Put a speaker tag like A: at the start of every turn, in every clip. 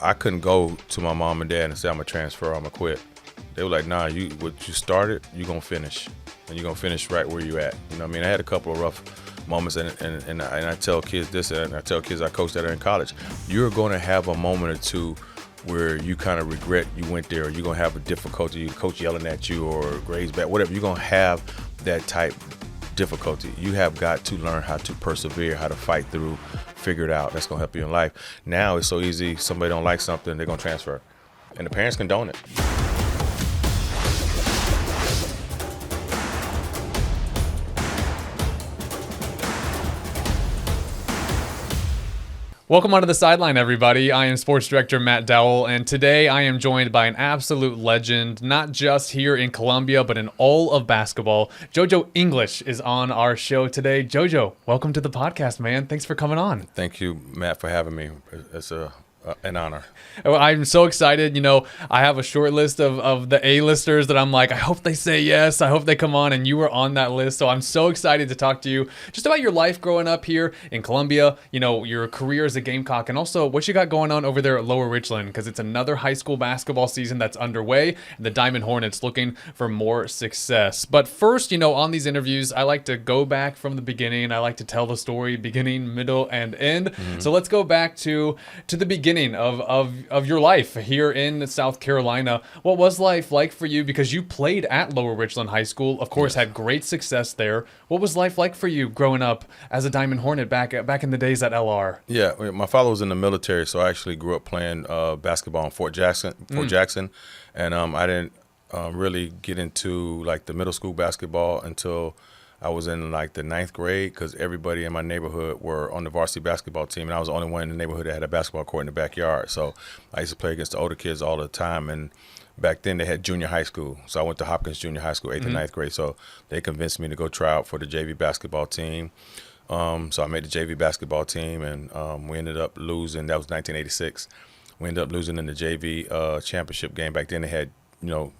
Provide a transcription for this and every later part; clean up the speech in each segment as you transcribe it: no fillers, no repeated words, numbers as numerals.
A: I couldn't go to my mom and dad and say I'm gonna transfer, I'm gonna quit. They were like, nah, what you started, you're gonna finish. And you're gonna finish right where you at. You know what I mean? I had a couple of rough moments and I tell kids this, and I tell kids I coach that are in college, you're gonna have a moment or two where you kind of regret you went there, or you're gonna have a difficulty, your coach yelling at you or grades bad, whatever, you're gonna have that type difficulty. You have got to learn how to persevere, how to fight through, figure it out. That's gonna help you in life. Now it's so easy, somebody don't like something, they're gonna transfer. And the parents condone it.
B: Welcome onto the sideline, everybody. I am Sports Director Matt Dowell, and today I am joined by an absolute legend, not just here in Columbia, but in all of basketball. JoJo English is on our show today. JoJo, welcome to the podcast, man. Thanks for coming on.
A: Thank you, Matt, for having me. It's an honor.
B: I'm so excited. You know, I have a short list of the A-listers that I'm like, I hope they say yes. I hope they come on, and you were on that list. So I'm so excited to talk to you just about your life growing up here in Columbia, you know, your career as a Gamecock, and also what you got going on over there at Lower Richland, because it's another high school basketball season that's underway, and the Diamond Hornets looking for more success. But first, you know, on these interviews, I like to go back from the beginning. I like to tell the story beginning, middle, and end. So let's go back to the beginning of your life here in South Carolina. What was life like for you? Because you played at Lower Richland High School, of course, had great success there. What was life like for you growing up as a Diamond Hornet back in the days at LR?
A: Yeah, my father was in the military, so I actually grew up playing basketball in Fort Jackson, and I didn't really get into like the middle school basketball until I was in like the 9th grade, because everybody in my neighborhood were on the varsity basketball team, and I was the only one in the neighborhood that had a basketball court in the backyard. So I used to play against the older kids all the time, and back then they had junior high school. So I went to Hopkins Junior High School, 8th and 9th grade. So they convinced me to go try out for the JV basketball team. So I made the JV basketball team, and we ended up losing. That was 1986. We ended up losing in the JV championship game. Back then they had, you know,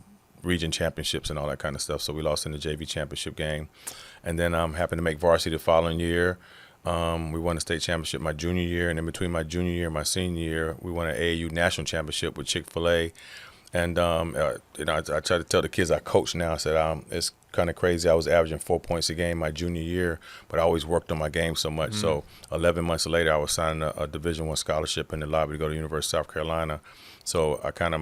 A: region championships and all that kind of stuff. So we lost in the JV championship game. And then happened to make varsity the following year. We won the state championship my junior year. And in between my junior year and my senior year, we won an AAU national championship with Chick-fil-A. And, you know, I try to tell the kids I coach now, I said, it's kind of crazy. I was averaging 4 points a game my junior year, but I always worked on my game so much. So 11 months later, I was signing a Division I scholarship in the lobby to go to the University of South Carolina. So I kind of,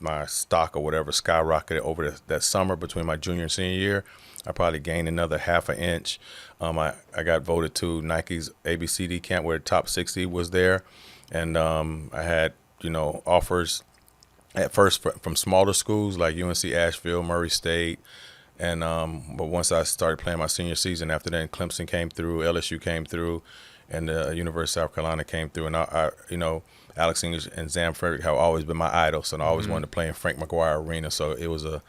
A: my stock or whatever skyrocketed over that summer between my junior and senior year. I probably gained another half an inch. I got voted to Nike's ABCD camp where the top 60 was there. And I had, you know, offers at first from smaller schools like UNC Asheville, Murray State. And but once I started playing my senior season, after that, Clemson came through, LSU came through, and the University of South Carolina came through. And I you know, Alex English and Zam Frederick have always been my idols, and I always wanted to play in Frank McGuire Arena. So it was a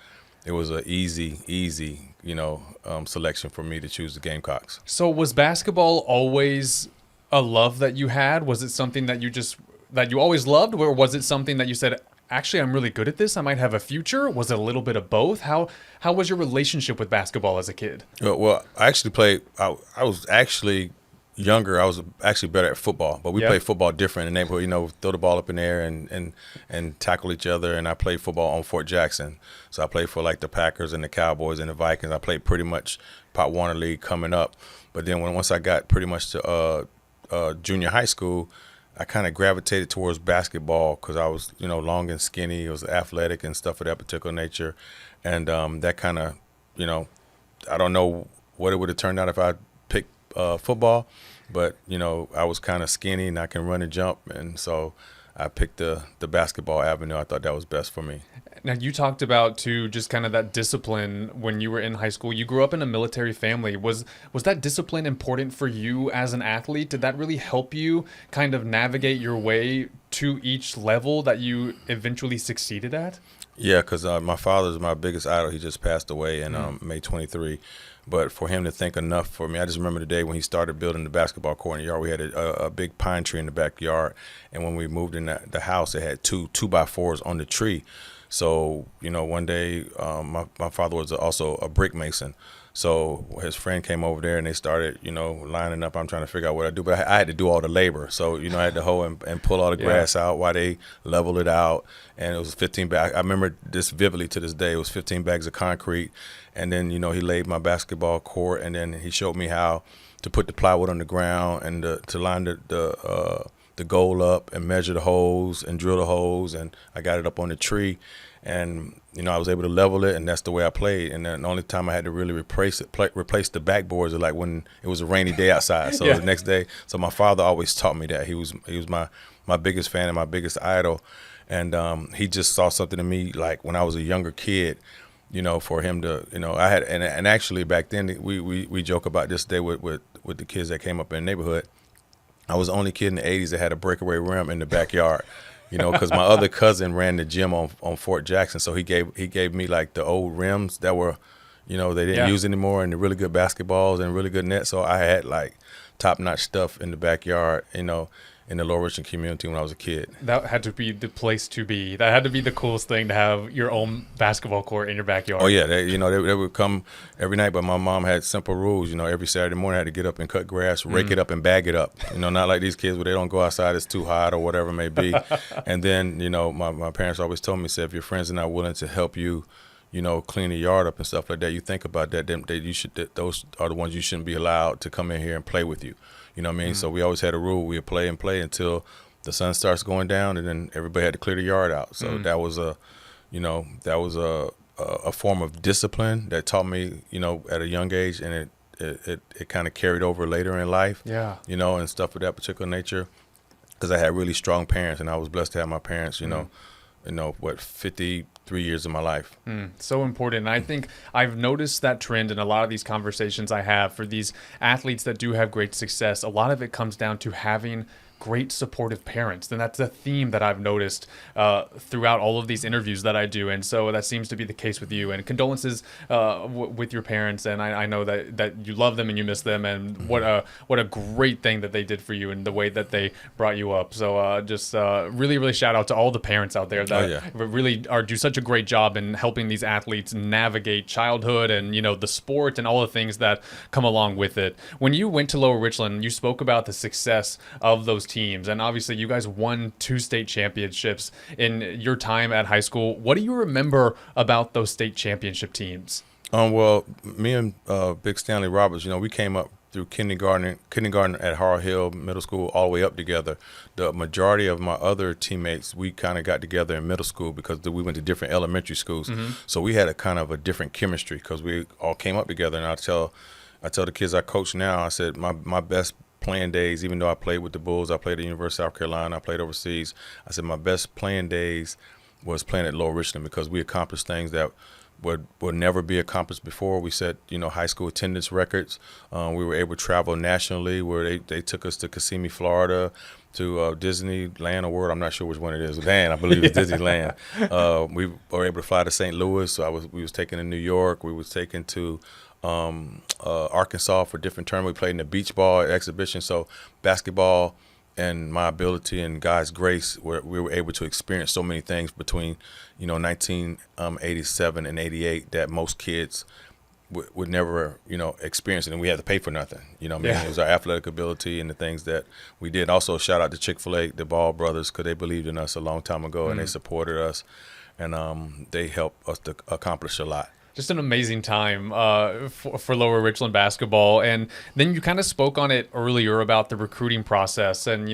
A: easy, you know, selection for me to choose the Gamecocks.
B: So was basketball always a love that you had? Was it something that you always loved, or was it something that you said, actually, I'm really good at this, I might have a future? Was it a little bit of both? How was your relationship with basketball as a kid?
A: Well, I actually played. I was actually younger. I was actually better at football, but we played football different in the neighborhood. You know, throw the ball up in the air and tackle each other. And I played football on Fort Jackson, so I played for like the Packers and the Cowboys and the Vikings. I played pretty much Pop Warner League coming up, but then once I got pretty much to junior high school, I kind of gravitated towards basketball because I was, you know, long and skinny. I was athletic and stuff of that particular nature, and that kind of, you know, I don't know what it would have turned out if I picked football, but you know, I was kind of skinny and I can run and jump, and so I picked the basketball avenue. I thought that was best for me.
B: Now, you talked about too just kind of that discipline when you were in high school. You grew up in a military family. Was that discipline important for you as an athlete? Did that really help you kind of navigate your way to each level that you eventually succeeded at?
A: Yeah, because my father's my biggest idol. He just passed away in May 23. But for him to think enough for me, I just remember the day when he started building the basketball court in the yard. We had a big pine tree in the backyard, and when we moved in the house, it had two 2x4s on the tree. So, you know, one day my father was also a brick mason. So his friend came over there and they started, lining up. I'm trying to figure out what I do, but I had to do all the labor. So, I had to hoe and pull all the grass out while they level it out. And it was 15 bags. I remember this vividly to this day. It was 15 bags of concrete. And then, he laid my basketball court, and then he showed me how to put the plywood on the ground and to line the goal up and measure the holes and drill the holes. And I got it up on the tree. And, I was able to level it, and that's the way I played. And then the only time I had to really replace the backboards is like when it was a rainy day outside. So the next day, so my father always taught me that. He was my biggest fan and my biggest idol. And he just saw something in me, like when I was a younger kid, for him to, I had, and actually back then we joke about this day with the kids that came up in the neighborhood. I was the only kid in the 80s that had a breakaway rim in the backyard. Because my other cousin ran the gym on Fort Jackson, so he gave me like the old rims that were, they didn't use anymore, and the really good basketballs and really good nets. So I had like top-notch stuff in the backyard, in the Lower Richland community when I was a kid.
B: That had to be the place to be. That had to be the coolest thing, to have your own basketball court in your backyard.
A: Oh yeah, they would come every night, but my mom had simple rules. Every Saturday morning I had to get up and cut grass, rake it up and bag it up. Not like these kids where they don't go outside, it's too hot or whatever it may be. And then, my parents always told me, said, if your friends are not willing to help you, clean the yard up and stuff like that, you think about that, those are the ones you shouldn't be allowed to come in here and play with you. You know what I mean? So we always had a rule. We would play until the sun starts going down, and then everybody had to clear the yard out. So that was a form of discipline that taught me, at a young age, and it kind of carried over later in life.
B: Yeah.
A: And stuff of that particular nature, because I had really strong parents, and I was blessed to have my parents. 53 years of my life.
B: So important. And I think I've noticed that trend in a lot of these conversations I have for these athletes that do have great success. A lot of it comes down to having great supportive parents. And that's a theme that I've noticed throughout all of these interviews that I do. And so that seems to be the case with you. And condolences with your parents. And I know that you love them and you miss them. And what a great thing that they did for you and the way that they brought you up. So just really, really shout out to all the parents out there that really do such a great job in helping these athletes navigate childhood and, the sport and all the things that come along with it. When you went to Lower Richland, you spoke about the success of those teams, and obviously you guys won 2 state championships in your time at high school. What do you remember about those state championship teams?
A: Well, me and Big Stanley Roberts, we came up through kindergarten at Harl Hill Middle School all the way up together. The majority of my other teammates, we kind of got together in middle school because we went to different elementary schools. So we had a kind of a different chemistry because we all came up together. And I tell the kids I coach now, I said my best playing days, even though I played with the Bulls, I played at the University of South Carolina, I played overseas. I said my best playing days was playing at Lower Richland because we accomplished things that would never be accomplished before. We set, high school attendance records. We were able to travel nationally, where they took us to Kissimmee, Florida, to Disneyland or World. I'm not sure which one it is. Land, I believe it's Disneyland. We were able to fly to St. Louis. So we was taken to New York. We was taken to Arkansas for different tournaments. We played in the beach ball exhibition. So basketball and my ability and God's grace, we were able to experience so many things between, 1987 and 88 that most kids would never, experience it. And we had to pay for nothing. It was our athletic ability and the things that we did. Also, shout out to Chick-fil-A, the Ball brothers, because they believed in us a long time ago and they supported us. And they helped us to accomplish a lot.
B: Just an amazing time for Lower Richland basketball. And then you kind of spoke on it earlier about the recruiting process and,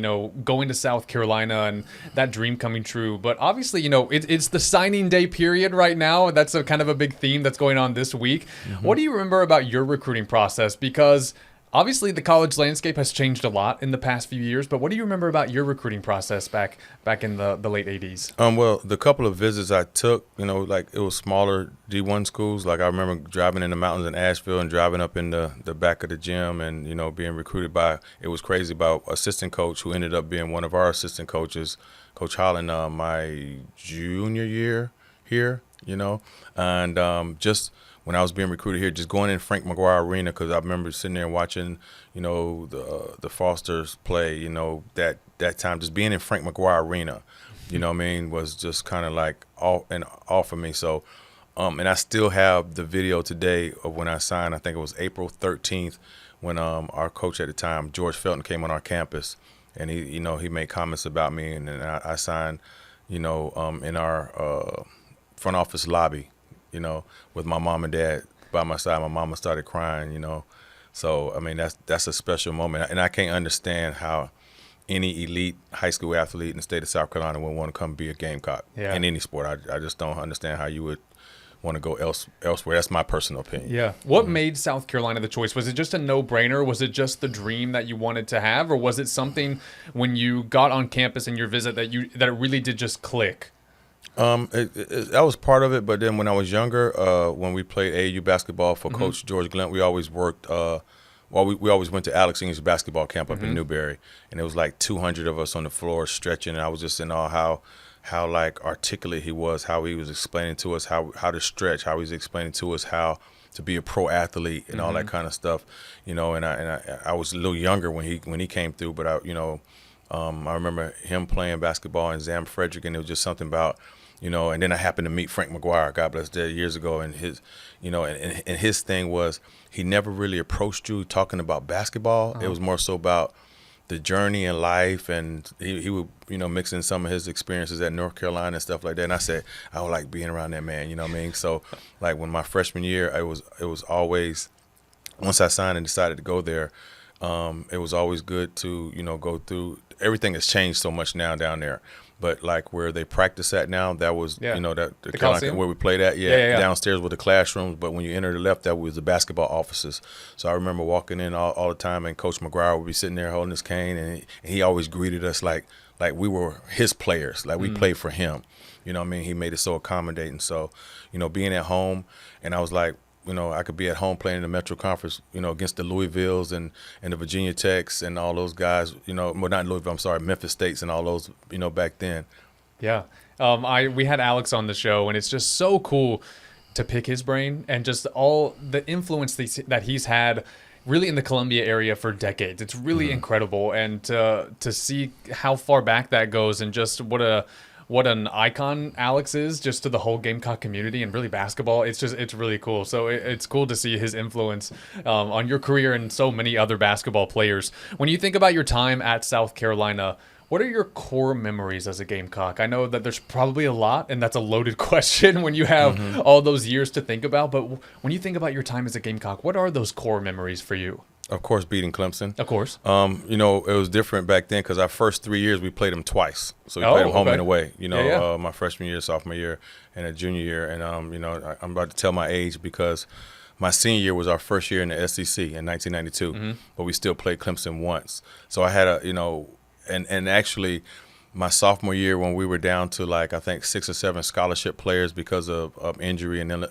B: going to South Carolina and that dream coming true. But obviously, it's the signing day period right now. That's a kind of a big theme that's going on this week. What do you remember about your recruiting process? Because obviously the college landscape has changed a lot in the past few years, but what do you remember about your recruiting process back in the late 80s?
A: Well, the couple of visits I took, like it was smaller D1 schools. Like I remember driving in the mountains in Asheville and driving up in the back of the gym and, being recruited by, it was crazy, by assistant coach who ended up being one of our assistant coaches, Coach Holland, my junior year here, and just when I was being recruited here, just going in Frank McGuire Arena, because I remember sitting there and watching, the Fosters play, that time, just being in Frank McGuire Arena, was just kind of like all for me. So And I still have the video today of when I signed. I think it was April 13th when our coach at the time, George Felton, came on our campus, and he made comments about me, and then I signed, in our front office lobby, with my mom and dad by my side. My mama started crying, So I mean that's a special moment, and I can't understand how any elite high school athlete in the state of South Carolina would want to come be a Gamecock in any sport. I just don't understand how you would want to go elsewhere. That's my personal opinion.
B: Yeah. What made South Carolina the choice? Was it just a no-brainer? Was it just the dream that you wanted to have, or was it something when you got on campus in your visit that it really did just click?
A: That was part of it, but then when I was younger, when we played AAU basketball for Coach George Glent, we always worked. We always went to Alex English basketball camp up in Newberry, and it was like 200 of us on the floor stretching, and I was just in awe how like articulate he was, how he was explaining to us how to stretch, how he was explaining to us how to be a pro athlete and all that kind of stuff, And I was a little younger when he came through, but I remember him playing basketball in Zam Frederick, and it was just something about. And then I happened to meet Frank McGuire, God bless dead, years ago, and his, and his thing was he never really approached you talking about basketball. It was more so about the journey in life, and he would, mix in some of his experiences at North Carolina and stuff like that. And I said, I would like being around that man, you know what I mean? So, like when my freshman year, it was always, once I signed and decided to go there, it was always good to, go through. Everything has changed so much now down there. But like where they practice at now, that was that the Carolina where we played at, downstairs were the classrooms. But when you enter the left, that was the basketball offices. So I remember walking in all the time, and Coach McGuire would be sitting there holding his cane, and he always greeted us like we were his players, like we played for him. You know what I mean? He made it so accommodating. So being at home, and I was like, I could be at home playing in the Metro Conference, against the Louisvilles and the Virginia Techs and all those guys, well, not Louisville, I'm sorry, Memphis States and all those, back then.
B: Yeah. We had Alex on the show, and it's just so cool to pick his brain and just all the influence that he's had really in the Columbia area for decades. It's really incredible. And to see how far back that goes, and just what an icon Alex is just to the whole Gamecock community and really basketball. It's really cool. So it's cool to see his influence on your career and so many other basketball players. When you think about your time at South Carolina, what are your core memories as a Gamecock? I know that there's probably a lot, and that's a loaded question when you have all those years to think about. But when you think about your time as a Gamecock, what are those core memories for you?
A: Of course, beating Clemson.
B: Of course.
A: It was different back then because our first 3 years we played them twice. So we played them home and away. My freshman year, sophomore year, and a junior year. And I'm about to tell my age because my senior year was our first year in the SEC in 1992, but we still played Clemson once. So I had and actually my sophomore year when we were down to like I think 6 or 7 scholarship players because of injury and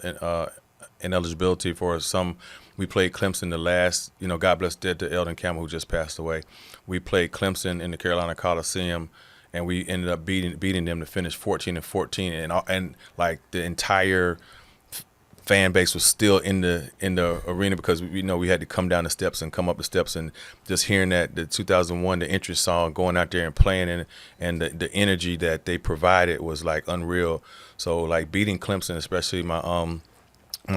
A: ineligibility for some. We played Clemson the last, God bless dead to Eldon Campbell, who just passed away. We played Clemson in the Carolina Coliseum, and we ended up beating them to finish 14-14, and like the entire fan base was still in the arena because we had to come down the steps and come up the steps, and just hearing that the 2001 the entrance song, going out there and playing, and the energy that they provided was like unreal. So like beating Clemson, especially my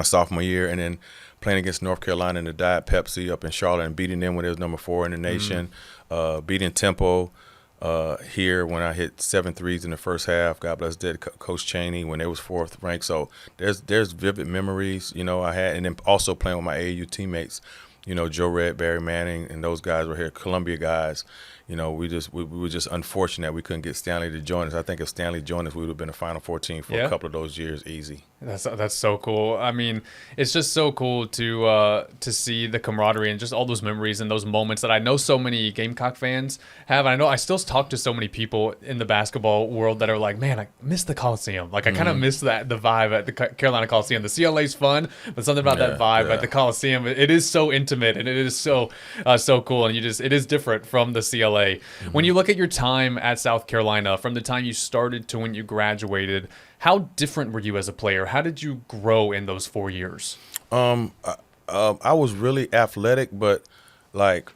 A: sophomore year, and then playing against North Carolina in the Diet Pepsi up in Charlotte and beating them when it was number 4 in the nation, beating Tempo here when I hit 7 threes in the first half. God bless dead Coach Chaney when they was 4th ranked. So there's vivid memories, I had, and then also playing with my AAU teammates, Joe Red, Barry Manning, and those guys were here, Columbia guys. We were just unfortunate we couldn't get Stanley to join us. I think if Stanley joined us, we would have been a Final Four team for a couple of those years easy.
B: That's so cool. I mean, it's just so cool to see the camaraderie and just all those memories and those moments that I know so many Gamecock fans have. I know I still talk to so many people in the basketball world that are like, man, I miss the Coliseum. Like I kind of miss the vibe at the Carolina Coliseum. The CLA's fun, but something about that vibe at the Coliseum, it is so intimate and it is so cool. And it is different from the CLA. When you look at your time at South Carolina, from the time you started to when you graduated, how different were you as a player? How did you grow in those 4 years? I was really athletic, but like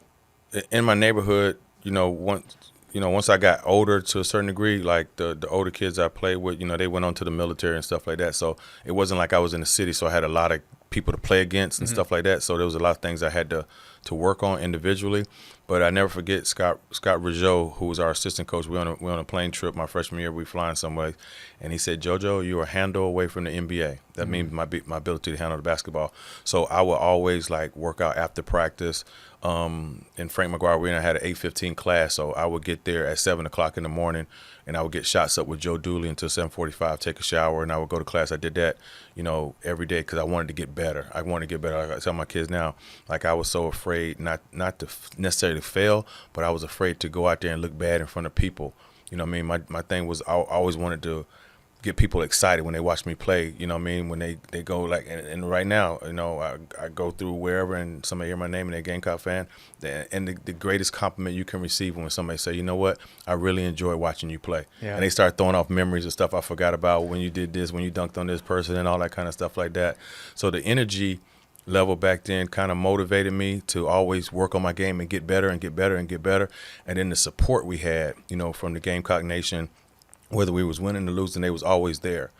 B: in my neighborhood, once
A: once I got older to a certain degree, like the older kids I played with, they went on to the military and stuff like that. So it wasn't like I was in the city, so I had a lot of people to play against and stuff like that. So there was a lot of things I had to work on individually. But I never forget Scott Rizzo, who was our assistant coach. We on a plane trip my freshman year. We flying somewhere, and he said, "JoJo, you are a handle away from the NBA. That means my ability to handle the basketball." So I would always like work out after practice. In Frank McGuire Arena, I had an 8:15 class, so I would get there at 7:00 in the morning, and I would get shots up with Joe Dooley until 7:45, take a shower, and I would go to class. I did that, every day because I wanted to get better. I wanted to get better. Like I tell my kids now, like I was so afraid not to necessarily fail, but I was afraid to go out there and look bad in front of people. You know what I mean? My thing was I always wanted to get people excited when they watch me play, you know what I mean? When they go like, and right now, I go through wherever and somebody hear my name and they're a Gamecock fan, and the greatest compliment you can receive when somebody say, you know what, I really enjoy watching you play.
B: Yeah.
A: And they start throwing off memories of stuff I forgot about when you did this, when you dunked on this person and all that kind of stuff like that. So the energy level back then kind of motivated me to always work on my game and get better and get better and get better. And then the support we had, from the Gamecock Nation, whether we was winning or losing, they was always there,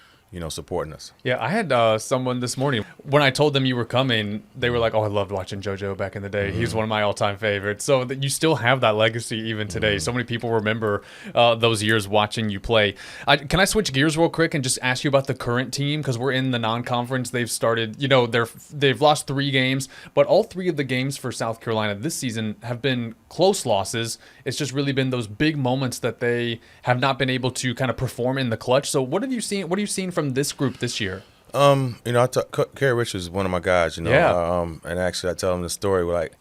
A: supporting us.
B: Yeah, I had someone this morning, when I told them you were coming, they were like, "Oh, I loved watching JoJo back in the day. He's one of my all-time favorites." So that you still have that legacy even today. So many people remember those years watching you play. Can I switch gears real quick and just ask you about the current team? Because we're in the non-conference. They've started, they've lost 3 games, but all 3 of the games for South Carolina this season have been close losses. It's just really been those big moments that they have not been able to kind of perform in the clutch. So what have you seen? What are you seeing from this group this year?
A: Kerry Richards is one of my guys,
B: Yeah.
A: And actually I tell him the story, like,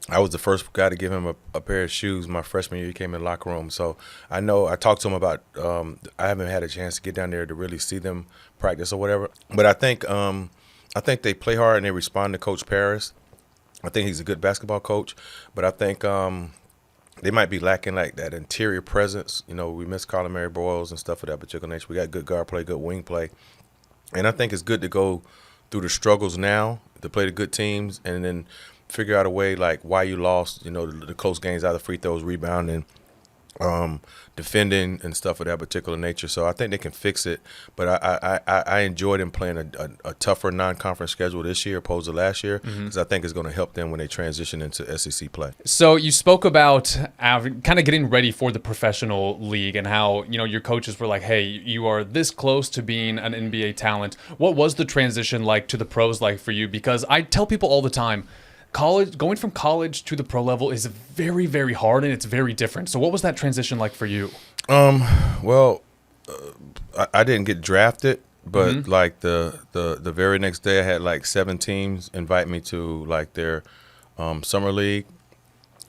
A: I was the first guy to give him a pair of shoes my freshman year. He came in the locker room. So I talked to him about, I haven't had a chance to get down there to really see them practice or whatever. But I think they play hard and they respond to Coach Paris. I think he's a good basketball coach, but I think they might be lacking like that interior presence. We miss Colin Mary Boyles and stuff of that particular nature. We got good guard play, good wing play. And I think it's good to go through the struggles now to play the good teams and then figure out a way like why you lost, the close games, either free throws, rebounding, defending and stuff of that particular nature. So I think they can fix it. But I enjoyed them playing a tougher non-conference schedule this year opposed to last year because I think it's going to help them when they transition into SEC play.
B: So you spoke about kind of getting ready for the professional league and how, your coaches were like, hey, you are this close to being an NBA talent. What was the transition like to the pros like for you? Because I tell people all the time, going from college to the pro level is very, very hard and it's very different. So what was that transition like for you?
A: Well, I didn't get drafted, but like the very next day I had like 7 teams invite me to like their summer league.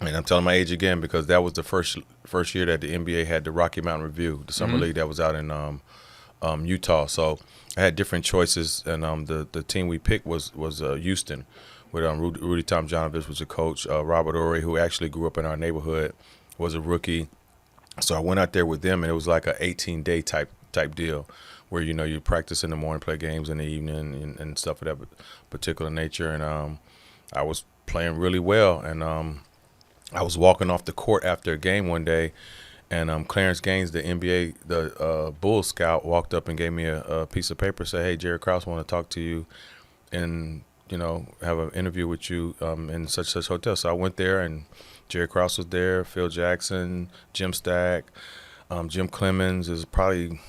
A: And I'm telling my age again because that was the first year that the NBA had the Rocky Mountain Review, the summer league that was out in Utah. So I had different choices, and the team we picked was Houston. With Rudy Tomjanovich was a coach. Robert Ory, who actually grew up in our neighborhood, was a rookie. So I went out there with them, and it was like a 18-day type deal where, you practice in the morning, play games in the evening and stuff of that particular nature. And I was playing really well. And I was walking off the court after a game one day, and Clarence Gaines, the NBA, the Bulls scout, walked up and gave me a piece of paper, said, "Hey, Jerry Krause want to talk to you and have an interview with you in such hotel." So I went there, and Jerry Krause was there, Phil Jackson, Jim Stack, Jim Clemens. Is probably,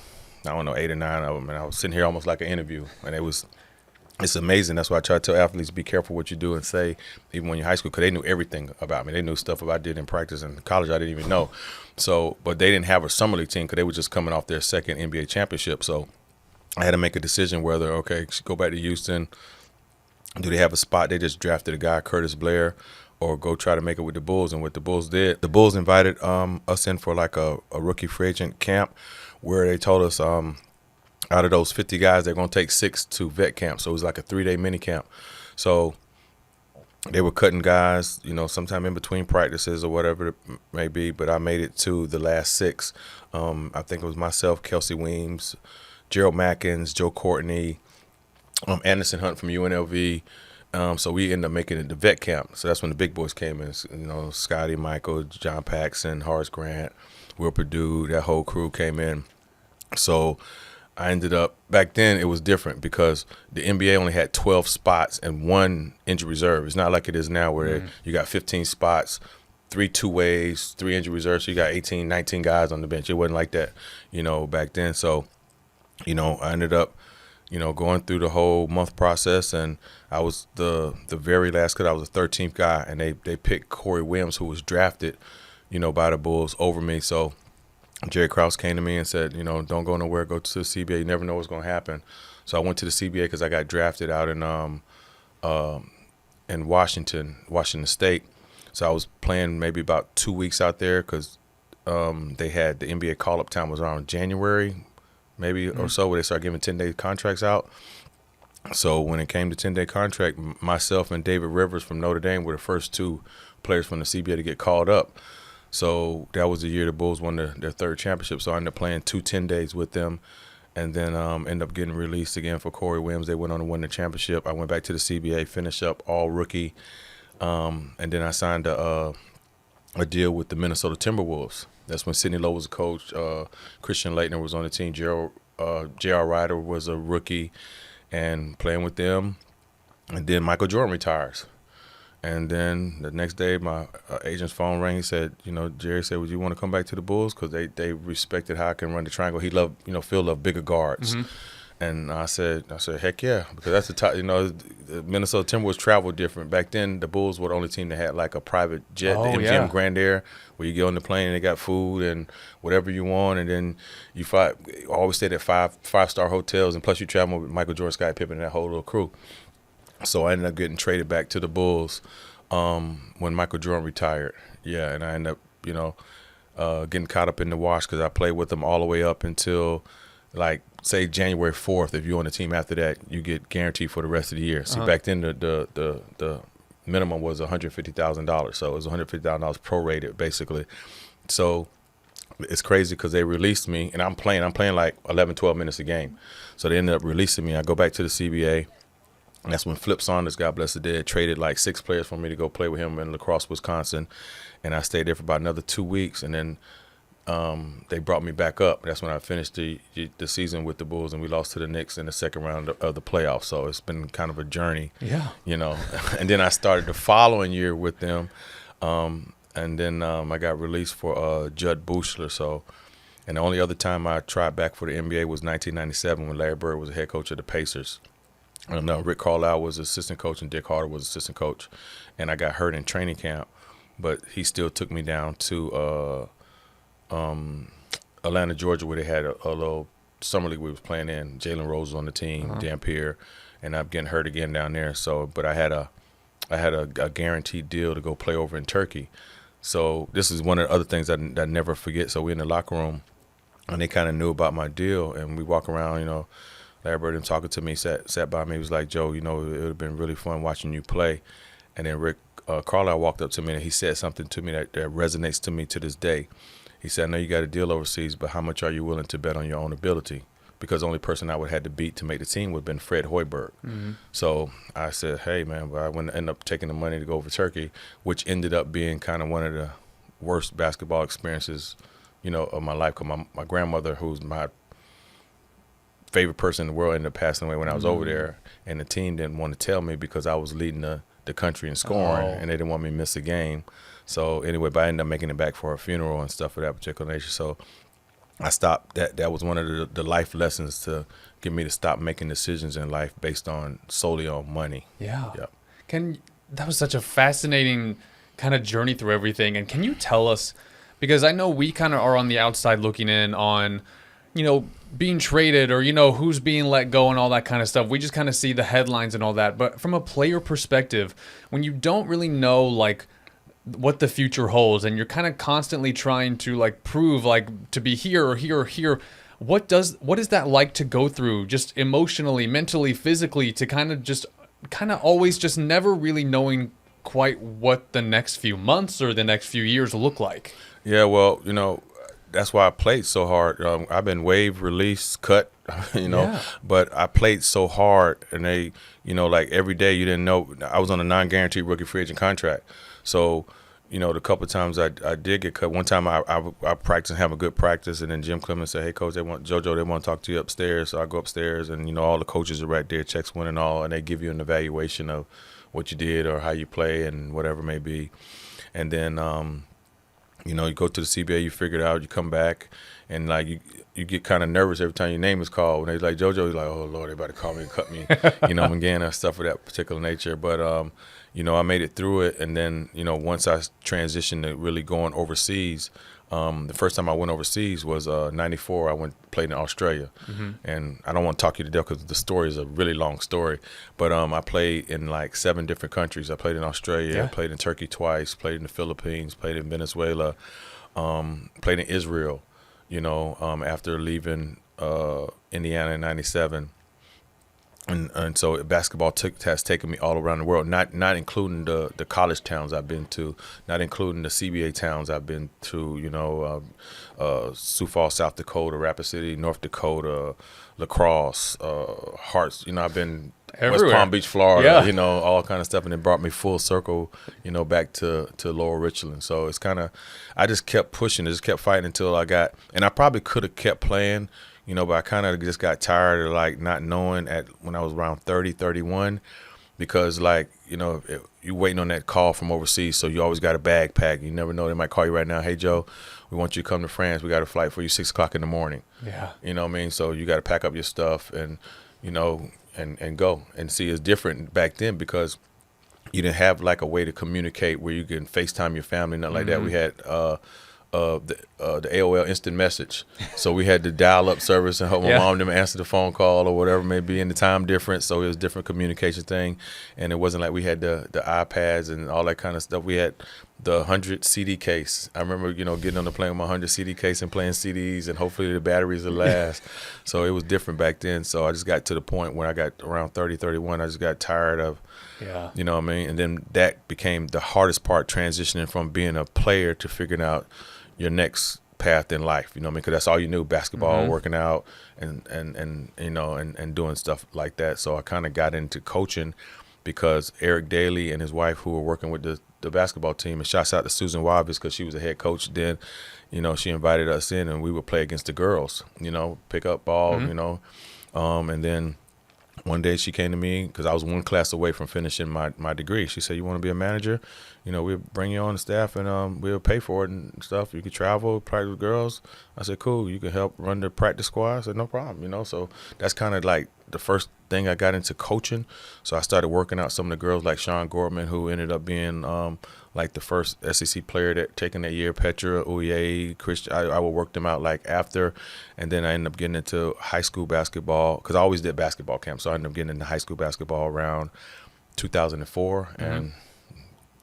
A: 8 or 9 of them, and I was sitting here almost like an interview, and it's amazing. That's why I try to tell athletes, be careful what you do and say, even when you're in high school, because they knew everything about me. They knew stuff I did in practice and college I didn't even know. So, but they didn't have a summer league team because they were just coming off their second NBA championship. So I had to make a decision whether, okay, go back to Houston. Do they have a spot? They just drafted a guy, Curtis Blair, or go try to make it with the Bulls. And what the Bulls did, the Bulls invited us in for like a rookie free agent camp where they told us out of those 50 guys, they're going to take 6 to vet camp. So it was like a 3-day mini camp. So they were cutting guys, sometime in between practices or whatever it may be. But I made it to the last 6. I think it was myself, Kelsey Weems, Gerald Mackins, Joe Courtney, Anderson Hunt from UNLV. So we ended up making it to vet camp. So that's when the big boys came in, Scotty, Michael, John Paxson, Horace Grant, Will Purdue, that whole crew came in. So I ended up, back then it was different because the NBA only had 12 spots and 1 injury reserve. It's not like it is now where you got 15 spots, 3 two-ways, 3 injury reserves. So you got 18, 19 guys on the bench. It wasn't like that, back then. So, I ended up, going through the whole month process, and I was the very last cut. I was the 13th guy, and they picked Corey Williams, who was drafted, by the Bulls over me. So Jerry Krause came to me and said, don't go nowhere, go to the CBA. You never know what's going to happen. So I went to the CBA because I got drafted out in Washington State. So I was playing maybe about 2 weeks out there because they had the NBA call-up time was around January, maybe or so, where they started giving 10-day contracts out. So when it came to 10-day contract, myself and David Rivers from Notre Dame were the first 2 players from the CBA to get called up. So that was the year the Bulls won their 3rd championship. So I ended up playing 2 10-days with them, and then ended up getting released again for Corey Williams. They went on to win the championship. I went back to the CBA, finished up all rookie, and then I signed a deal with the Minnesota Timberwolves. That's when Sidney Lowe was a coach. Christian Laettner was on the team. J.R. Ryder was a rookie and playing with them. And then Michael Jordan retires. And then the next day, my agent's phone rang. He said, Jerry said, would you want to come back to the Bulls? Because they respected how I can run the triangle. He loved, Phil loved bigger guards. And I said, heck yeah, because that's the top. The Minnesota Timberwolves traveled different. Back then, the Bulls were the only team that had like a private jet, the MGM Grand Air, where you get on the plane and they got food and whatever you want, and then you always stayed at five-star hotels, and plus you travel with Michael Jordan, Scottie Pippen, and that whole little crew. So I ended up getting traded back to the Bulls when Michael Jordan retired. Yeah, and I ended up, getting caught up in the wash because I played with them all the way up until like say January 4th. If you're on the team after that, you get guaranteed for the rest of the year. See, back then the minimum was $150,000, so it was $150,000 prorated basically. So it's crazy because they released me, and I'm playing like 11, 12 minutes a game. So they ended up releasing me. I go back to the CBA. And that's when Flip Saunders, God bless the dead, traded like 6 players for me to go play with him in La Crosse, Wisconsin. And I stayed there for about another 2 weeks. And then they brought me back up. That's when I finished the season with the Bulls, and we lost to the Knicks in the second round of the playoffs. So it's been kind of a journey, And then I started the following year with them. And then I got released for Judd Buechler. So, and the only other time I tried back for the NBA was 1997 when Larry Bird was the head coach of the Pacers. And Rick Carlisle was assistant coach and Dick Harder was assistant coach. And I got hurt in training camp, but he still took me down to Atlanta, Georgia, where they had a little summer league we was playing in. Jalen Rose was on the team, Dampier, and I'm getting hurt again down there. So, but I had a guaranteed deal to go play over in Turkey. So this is one of the other things that I never forget. So we're in the locker room, and they kind of knew about my deal, and we walk around, Larry Bird talking to me, sat by me. He was like, Joe, it would have been really fun watching you play. And then Rick Carlisle walked up to me, and he said something to me that resonates to me to this day. He said, I know you got a deal overseas, but how much are you willing to bet on your own ability? Because the only person I would have had to beat to make the team would have been Fred Hoiberg. So I said, hey, man, but I wouldn't end up taking the money to go over Turkey, which ended up being kind of one of the worst basketball experiences, of my life. Because my grandmother, who's my favorite person in the world, ended up passing away when I was over there, and the team didn't want to tell me because I was leading the country in scoring, and they didn't want me to miss a game. So anyway, but I ended up making it back for a funeral and stuff of that particular nature. So I stopped. That was one of the life lessons to get me to stop making decisions in life based solely on money.
B: Yeah. That was such a fascinating kind of journey through everything. And can you tell us, because I know we kind of are on the outside looking in on, being traded or, who's being let go and all that kind of stuff. We just kind of see the headlines and all that. But from a player perspective, when you don't really know, like, what the future holds and you're kind of constantly trying to, like, prove, like, to be here or here or here, what is that like to go through just emotionally, mentally, physically, to kind of always just never really knowing quite what the next few months or the next few years look like? Yeah,
A: well, that's why I played so hard. I've been waived, released, cut, but I played so hard, and they, like every day you didn't know. I was on a non-guaranteed rookie free agent contract. So, the couple of times I did get cut. One time I practiced and have a good practice, and then Jim Clemens said, "Hey, coach, they want to talk to you upstairs." So I go upstairs, and all the coaches are right there, checks one and all, and they give you an evaluation of what you did or how you play and whatever it may be. And then you go to the CBA, you figure it out, you come back, and like you get kind of nervous every time your name is called. When they're like JoJo, you're like, "Oh Lord, they about to call me and cut me," again, and stuff of that particular nature. But I made it through it, and then once I transitioned to really going overseas, the first time I went overseas was '94. I played in Australia, and I don't want to talk you to death because the story is a really long story. But I played in like 7 different countries. I played in Australia, I played in Turkey twice, played in the Philippines, played in Venezuela, played in Israel. After leaving Indiana in '97. And so basketball has taken me all around the world, not including the college towns I've been to, not including the CBA towns I've been to, Sioux Falls, South Dakota, Rapid City, North Dakota, La Crosse, Harts. I've been everywhere. West Palm Beach, Florida, all kind of stuff. And it brought me full circle, back to Lower Richland. So it's kind of, I just kept pushing, I just kept fighting until I got, and I probably could have kept playing, but I kind of just got tired of like not knowing when I was around 30, 31, because like, you waiting on that call from overseas. So you always got a bag packed. You never know. They might call you right now. "Hey, Joe, we want you to come to France. We got a flight for you 6 o'clock in the morning."
B: Yeah.
A: You know what I mean? So you got to pack up your stuff and, and go. And see, it's different back then because you didn't have like a way to communicate where you can FaceTime your family, nothing like that. We had, the AOL instant message. So we had the dial-up service and hope my mom didn't answer the phone call or whatever it may be, in the time difference. So it was a different communication thing. And it wasn't like we had the iPads and all that kind of stuff. We had the 100 CD case. I remember, getting on the plane with my 100 CD case and playing CDs, and hopefully the batteries will last. So it was different back then. So I just got to the point when I got around 30, 31, I just got tired of, you know what I mean? And then that became the hardest part, transitioning from being a player to figuring out your next path in life, because that's all you knew, basketball, working out, and doing stuff like that. So I kind of got into coaching because Eric Daly and his wife, who were working with the basketball team, and shouts out to Susan Wavis because she was a head coach then, she invited us in and we would play against the girls, pick up ball, and then one day she came to me because I was one class away from finishing my degree. She said, "You want to be a manager? We'll bring you on the staff and we'll pay for it and stuff. You can travel, practice with girls." I said, "Cool. You can help run the practice squad." I said, "No problem." So that's kind of like the first thing I got into coaching. So I started working out some of the girls like Sean Gorman, who ended up being like the first SEC player that taken that year, Petra, Uye, Christian. I would work them out like after, and then I ended up getting into high school basketball because I always did basketball camp. So I ended up getting into high school basketball around 2004, and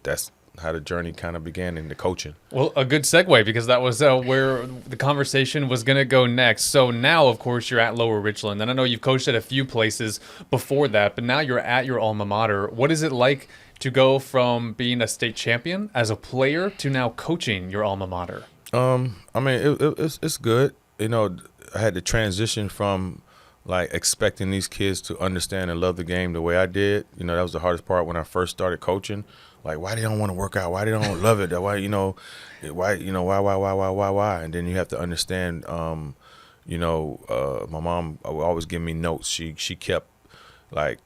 A: that's how the journey kind of began into coaching.
B: Well, a good segue because that was where the conversation was going to go next. So now, of course, you're at Lower Richland, and I know you've coached at a few places before that, but now you're at your alma mater. What is it like to go from being a state champion as a player to now coaching your alma mater?
A: I mean, it's good. I had to transition from like expecting these kids to understand and love the game the way I did. That was the hardest part when I first started coaching. Like, why they don't want to work out? Why they don't love it? Why, why? And then you have to understand, my mom would always give me notes. She kept like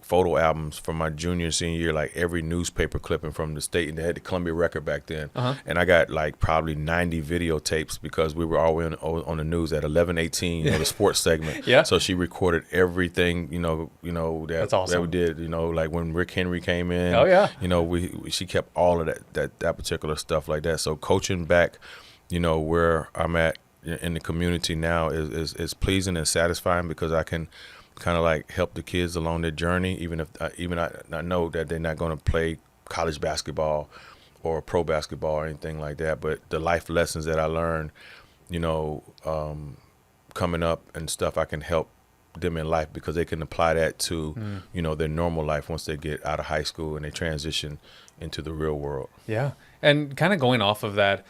A: photo albums from my junior and senior year, like every newspaper clipping from the state, and they had the Columbia Record back then. And I got like probably 90 videotapes because we were always on the news at 11:18, the sports segment. So she recorded everything, that
B: That's awesome.
A: that we did, like when Rick Henry came in. She kept all of that particular stuff like that. So coaching back, where I'm at in the community now is pleasing and satisfying because I can kind of like help the kids along their journey, even if I know that they're not going to play college basketball or pro basketball or anything like that. But the life lessons that I learned, coming up and stuff, I can help them in life because they can apply that to, their normal life once they get out of high school and they transition into the real world.
B: Yeah. And kind of going off of that,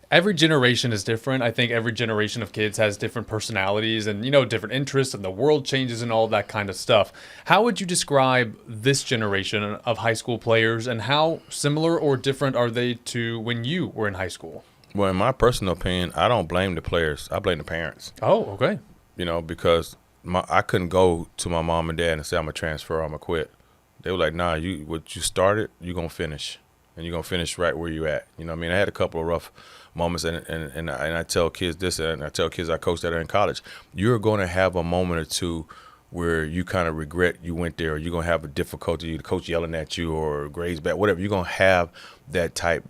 B: every generation is different. I think every generation of kids has different personalities and, different interests, and the world changes and all that kind of stuff. How would you describe this generation of high school players, and how similar or different are they to when you were in high school?
A: Well, in my personal opinion, I don't blame the players. I blame the parents.
B: Oh, okay.
A: Because I couldn't go to my mom and dad and say I'm going to transfer or I'm going to quit. They were like, nah, what you started, you're going to finish. And you're going to finish right where you at. I had a couple of rough moments, and I tell kids this, and I tell kids I coach that are in college, you're going to have a moment or two where you kind of regret you went there, or you're going to have a difficulty, the coach yelling at you or grades back, whatever. You're going to have that type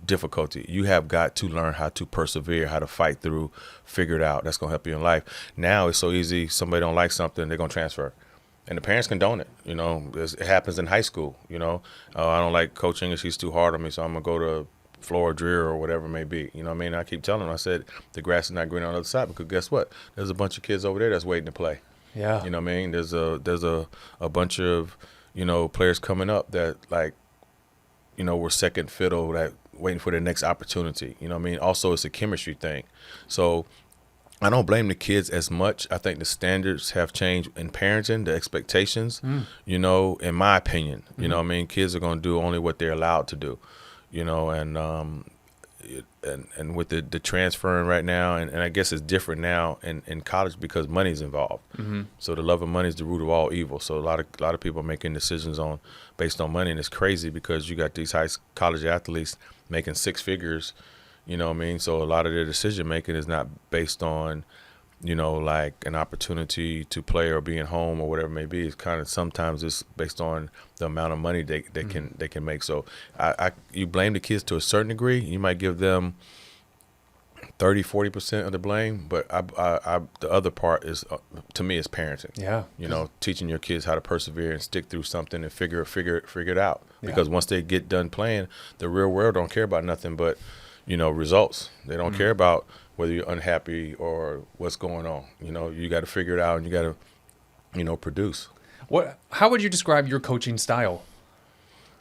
A: difficulty. You have got to learn how to persevere, how to fight through, figure it out. That's going to help you in life. Now it's so easy. Somebody don't like something, they're going to transfer. And the parents condone it. It happens in high school. I don't like Coach English. He's too hard on me, so I'm going to go to Florida Dreer or whatever it may be. I keep telling them, I said, the grass is not green on the other side, because guess what? There's a bunch of kids over there that's waiting to play.
B: Yeah.
A: There's a bunch of, players coming up that, were second fiddle, that waiting for their next opportunity. Also, it's a chemistry thing. So I don't blame the kids as much. I think the standards have changed in parenting, the expectations, in my opinion. Kids are going to do only what they're allowed to do, and with the transferring right now, and I guess it's different now in college because money's involved. Mm-hmm. So the love of money is the root of all evil. So a lot of people are making decisions based on money, and it's crazy because you got these college athletes making six figures. So a lot of their decision making is not based on, like an opportunity to play or being home or whatever it may be. It's kind of sometimes it's based on the amount of money they can make. So you blame the kids to a certain degree. You might give them 30-40% of the blame, but the other part is to me is parenting.
B: Yeah.
A: Teaching your kids how to persevere and stick through something and figure it out. Because once they get done playing, the real world don't care about nothing but results. They don't care about whether you're unhappy or what's going on. You got to figure it out, and you got to, produce.
B: How would you describe your coaching style?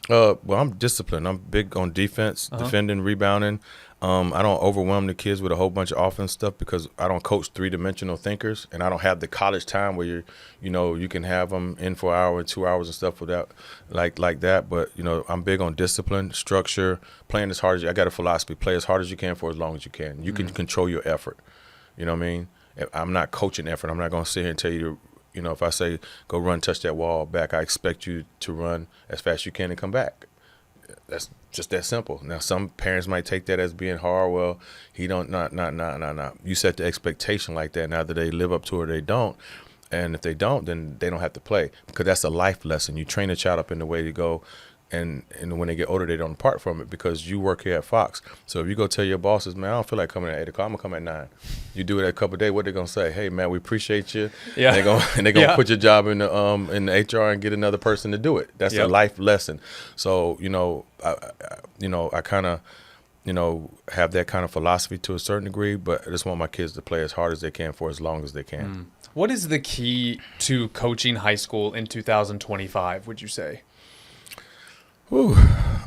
A: Well, I'm disciplined. I'm big on defense, defending, rebounding. I don't overwhelm the kids with a whole bunch of offense stuff because I don't coach three-dimensional thinkers, and I don't have the college time where you can have them in for an hour and 2 hours and stuff without like that. But I'm big on discipline, structure, playing as hard as I got a philosophy: play as hard as you can for as long as you can. You can control your effort. I'm not coaching effort. I'm not going to sit here and tell you to, if I say go run, touch that wall back, I expect you to run as fast as you can and come back. That's just that simple. Now, some parents might take that as being hard. Well, he don't, not. You set the expectation like that. Now, that they live up to it or they don't. And if they don't, then they don't have to play, because that's a life lesson. You train a child up in the way to go, and when they get older, they don't depart from it, because you work here at Fox. So if you go tell your bosses, man, I don't feel like coming at 8 o'clock, I'm going to come at 9. You do it at a couple of days, what they going to say? Hey, man, we appreciate you. Yeah. And they're going to put your job in the HR and get another person to do it. That's a life lesson. So, I kind of, have that kind of philosophy to a certain degree, but I just want my kids to play as hard as they can for as long as they can.
B: What is the key to coaching high school in 2025, would you say?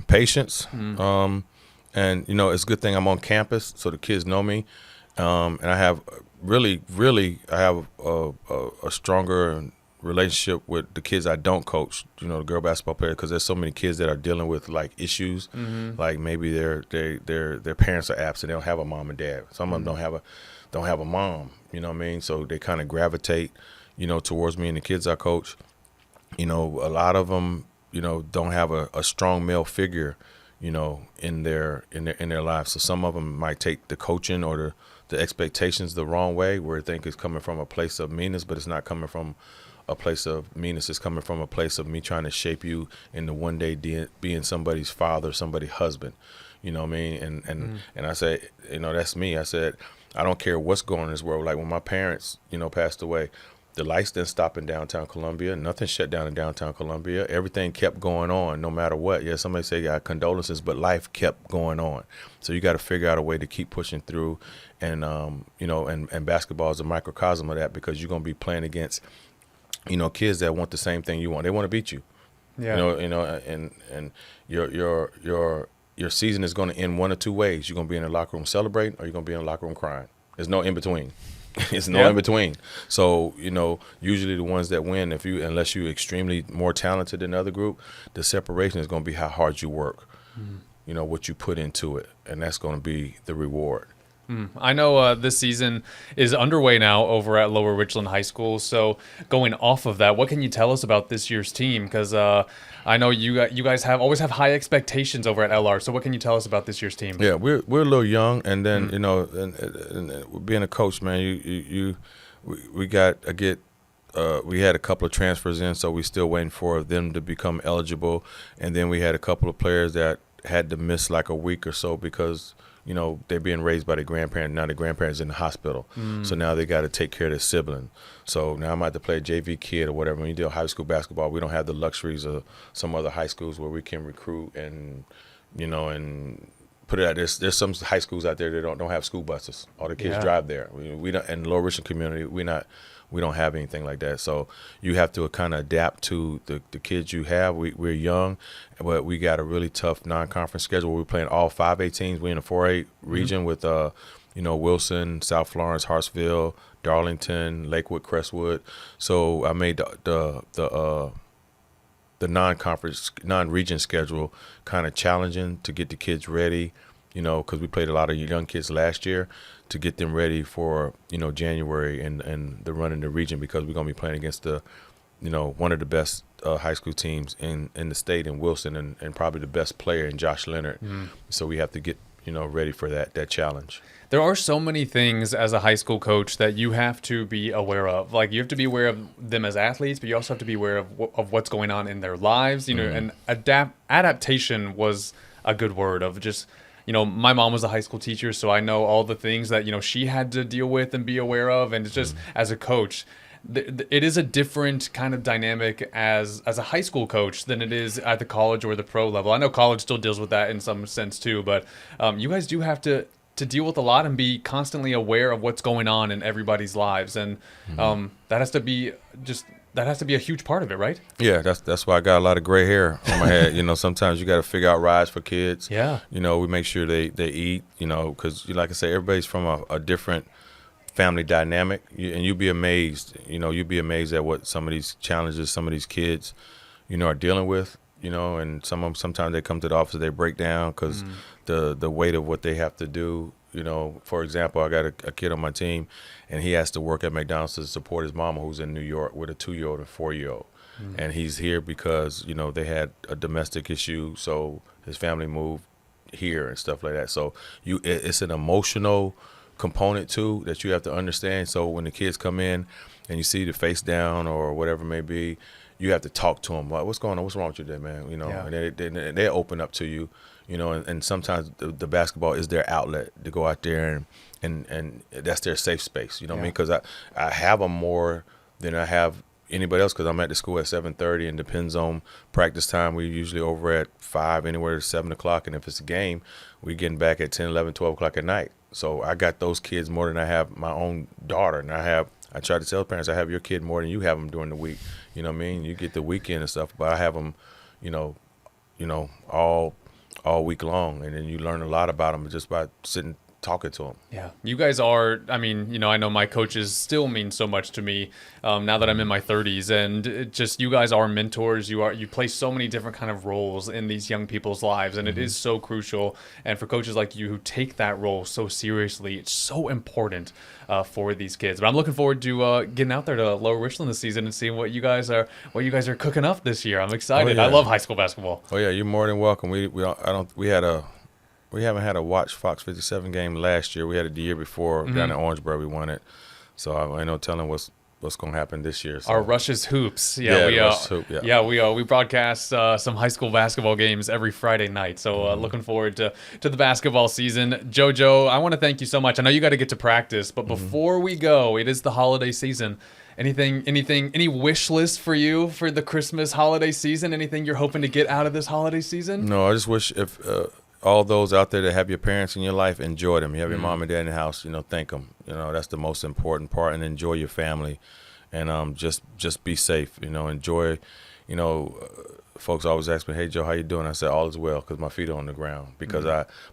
A: Patience. And it's a good thing I'm on campus, so the kids know me. And I have really I have a stronger relationship with the kids I don't coach, the girl basketball players, because there's so many kids that are dealing with like issues, like maybe their parents are absent, they don't have a mom and dad. Some of them don't have a mom, so they kind of gravitate, towards me and the kids I coach. A lot of them, don't have a strong male figure, in their lives. So some of them might take the coaching or the expectations the wrong way, where they think it's coming from a place of meanness, but it's not coming from a place of meanness. It's coming from a place of me trying to shape you into one day being somebody's father, somebody's husband. You know what I mean? And I said, that's me. I said, I don't care what's going on in this world. Like when my parents, passed away, the lights didn't stop in downtown Columbia. Nothing shut down in downtown Columbia. Everything kept going on no matter what. Yeah, somebody say, yeah, condolences, but life kept going on. So you got to figure out a way to keep pushing through. And, and basketball is a microcosm of that, because you're going to be playing against, kids that want the same thing you want. They want to beat you. Yeah. And your your season is going to end one of two ways. You're going to be in the locker room celebrating, or you're going to be in the locker room crying. There's no in between. It's no in between. So, usually the ones that win, unless you're extremely more talented than the other group, the separation is going to be how hard you work, what you put into it. And that's going to be the reward.
B: I know this season is underway now over at Lower Richland High School. So going off of that, what can you tell us about this year's team? Because I know you guys always have high expectations over at LR. So what can you tell us about this year's team?
A: Yeah, we're a little young, and then and being a coach, man, we had a couple of transfers in, so we're still waiting for them to become eligible, and then we had a couple of players that had to miss like a week or so because they're being raised by the grandparent. Now the grandparent's in the hospital. So now they got to take care of their sibling. So now I might have to play a JV kid or whatever. When you deal high school basketball, we don't have the luxuries of some other high schools where we can recruit and put it out. There's some high schools out there that don't have school buses. All the kids drive there. We don't, in the Lower Richland community, we don't have anything like that. So you have to kind of adapt to the kids you have. We're young, but we got a really tough non-conference schedule. We're playing all 5A teams. We're in a 4A region with, Wilson, South Florence, Hartsville, Darlington, Lakewood, Crestwood. So I made the non-region schedule kind of challenging to get the kids ready, because we played a lot of young kids last year, to get them ready for, January and the run in the region, because we're going to be playing against one of the best high school teams in the state in Wilson, and probably the best player in Josh Leonard. So we have to get, ready for that challenge.
B: There are so many things as a high school coach that you have to be aware of. Like, you have to be aware of them as athletes, but you also have to be aware of what's going on in their lives, and adaptation was a good word of just, my mom was a high school teacher, so I know all the things that, she had to deal with and be aware of. And it's just, as a coach, it is a different kind of dynamic as a high school coach than it is at the college or the pro level. I know college still deals with that in some sense too, but you guys do have to deal with a lot and be constantly aware of what's going on in everybody's lives. And that has to be a huge part of it, right?
A: Yeah, that's why I got a lot of gray hair on my head. Sometimes you got to figure out rides for kids.
B: Yeah.
A: We make sure they eat, because like I say, everybody's from a different family dynamic, and you'd be amazed. You'd be amazed at what some of these challenges some of these kids, are dealing with. And sometimes they come to the office, they break down because the weight of what they have to do. For example, I got a kid on my team, and he has to work at McDonald's to support his mama, who's in New York with a 2-year-old and 4-year-old. And he's here because, they had a domestic issue, so his family moved here and stuff like that. So it's an emotional component too that you have to understand. So when the kids come in and you see the face down or whatever it may be, you have to talk to them. Like, what's going on? What's wrong with you today, man? And they open up to you. And sometimes the basketball is their outlet to go out there and that's their safe space. You know what I mean? Because I have them more than I have anybody else, because I'm at the school at 7:30, and depends on practice time. We're usually over at 5, anywhere to 7 o'clock. And if it's a game, we're getting back at 10, 11, 12 o'clock at night. So I got those kids more than I have my own daughter. And I try to tell parents, I have your kid more than you have them during the week. You know what I mean? You get the weekend and stuff, but I have them, all week long. And then you learn a lot about them just by sitting talking to them.
B: Yeah, you guys are, I know my coaches still mean so much to me now that I'm in my 30s, and you guys are mentors. You play so many different kind of roles in these young people's lives, and it is so crucial. And for coaches like you who take that role so seriously, it's so important for these kids. But I'm looking forward to getting out there to Lower Richland this season and seeing what you guys are cooking up this year. I'm excited.
A: Oh, yeah.
B: I love high school basketball.
A: Oh yeah, you're more than welcome. We haven't had a watch Fox 57 game last year. We had it the year before down in Orangeburg. We won it. So I know telling what's going to happen this year. So.
B: Our Rush's Hoops. We broadcast some high school basketball games every Friday night. So looking forward to the basketball season. JoJo, I want to thank you so much. I know you got to get to practice, but before we go, it is the holiday season. Any wish list for you for the Christmas holiday season? Anything you're hoping to get out of this holiday season?
A: No, I just wish if all those out there that have your parents in your life, enjoy them. You have your mom and dad in the house, thank them. That's the most important part, and enjoy your family. And just be safe, enjoy, folks always ask me, "Hey Joe, how you doing?" I said, "All is well," because my feet are on the ground. Because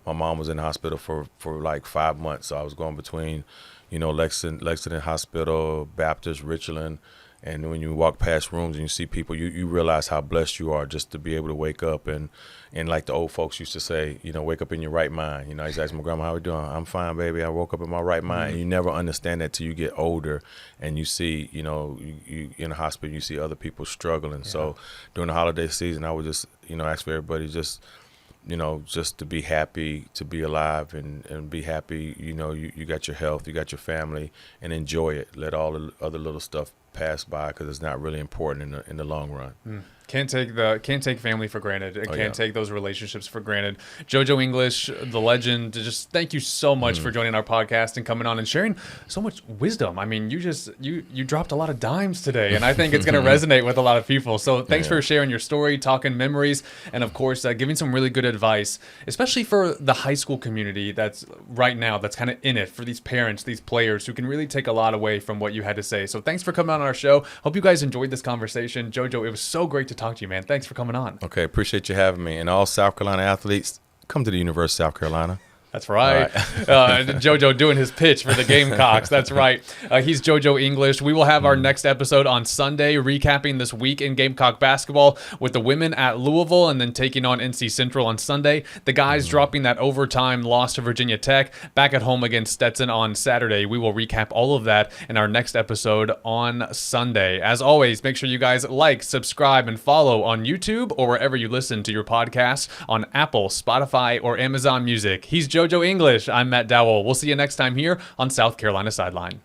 A: my mom was in the hospital for like 5 months, so I was going between, Lexington Hospital, Baptist, Richland. And when you walk past rooms and you see people, you realize how blessed you are just to be able to wake up and like the old folks used to say, wake up in your right mind. I used to ask my grandma, "How we doing?" "I'm fine, baby. I woke up in my right mind." And you never understand that till you get older and you see, you in the hospital, you see other people struggling. Yeah. So during the holiday season, I would just, ask for everybody just to be happy, to be alive and be happy. You got your health, you got your family, and enjoy it. Let all the other little stuff pass by because it's not really important in the long run.
B: Can't take family for granted. Can't take those relationships for granted. JoJo English, the legend, just thank you so much for joining our podcast and coming on and sharing so much wisdom. I mean, you dropped a lot of dimes today, and I think it's going to resonate with a lot of people. So thanks for sharing your story, talking memories, and of course, giving some really good advice, especially for the high school community that's right now, that's kind of in it, for these parents, these players who can really take a lot away from what you had to say. So thanks for coming on our show. Hope you guys enjoyed this conversation. JoJo, it was so great to talk to you, man. Thanks for coming on.
A: Okay, appreciate you having me. And all South Carolina athletes, come to the University of South Carolina.
B: That's right. JoJo doing his pitch for the Gamecocks. That's right. He's JoJo English. We will have our next episode on Sunday, recapping this week in Gamecock basketball with the women at Louisville and then taking on NC Central on Sunday. The guys dropping that overtime loss to Virginia Tech, back at home against Stetson on Saturday. We will recap all of that in our next episode on Sunday. As always, make sure you guys like, subscribe, and follow on YouTube or wherever you listen to your podcasts on Apple, Spotify, or Amazon Music. He's JoJo English. I'm Matt Dowell. We'll see you next time here on South Carolina Sideline.